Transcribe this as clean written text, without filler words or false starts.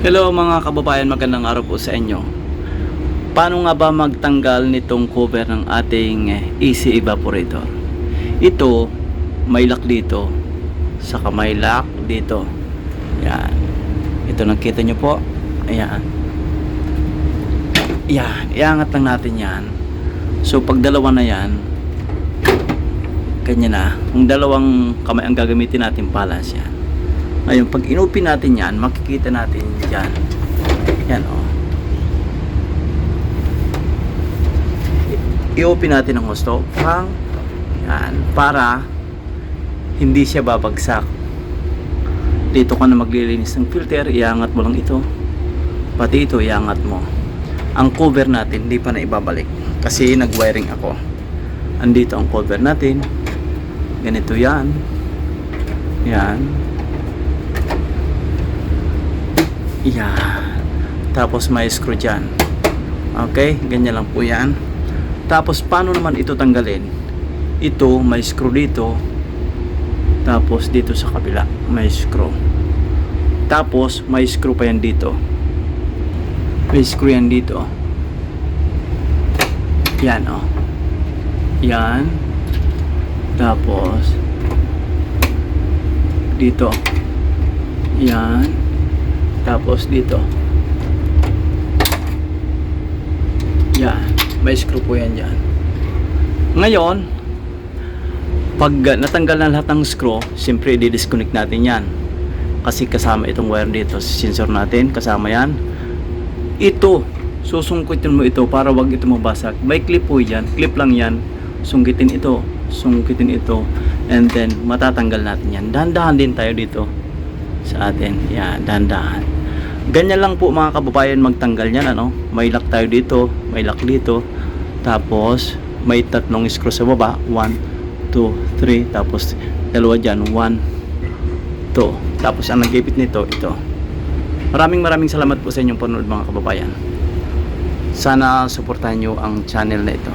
Hello mga kababayan, magandang araw po sa inyo. Paano nga ba magtanggal nitong cover ng ating AC evaporator? Ito, may lock dito, saka may lock dito. Yan. Ito nakita nyo po. Ayan. Yan, iangat lang natin yan. So pag dalawa na yan, ganyan na. Kung dalawang kamay ang gagamitin natin, balance yan. Ngayon, pag inupin natin yan, makikita natin dyan. Yan, o. I-open natin ang gusto. Yan, para hindi siya babagsak. Dito ka na maglilinis ng filter, iangat mo lang ito. Pati ito, iangat mo. Ang cover natin, hindi pa na ibabalik. Kasi nag-wiring ako. Andito ang cover natin. Ganito yan. Yan. Yan. Tapos may screw dyan. Okay, ganyan lang po yan. Tapos paano naman ito tanggalin? Ito may screw dito. Tapos dito sa kabila may screw. Tapos may screw pa yan dito. May screw yan dito. Yan, oh. Yan. Tapos dito. Yan. Tapos dito. Yan. May screw po yan dyan. Ngayon, pag natanggal na lahat ng screw, siyempre i-disconnect natin yan. Kasi kasama itong wire dito sa sensor natin. Kasama yan. Ito, susungkitin mo ito para wag ito mabasag. May clip po yan. Clip lang yan. Sungkitin ito. Sungkitin ito. And then, matatanggal natin yan. Dahan-dahan din tayo dito sa atin. Yan, dahan-dahan. Ganyan lang po mga kababayan magtanggal yan, ano? May lock tayo dito, may lock dito. Tapos may tatlong screw sa baba, 1, 2, 3, tapos dalawa dyan, 1, 2. Tapos ang nag-ipit nito, ito. Maraming salamat po sa inyong panonood mga kababayan. Sana suportahan nyo ang channel na ito.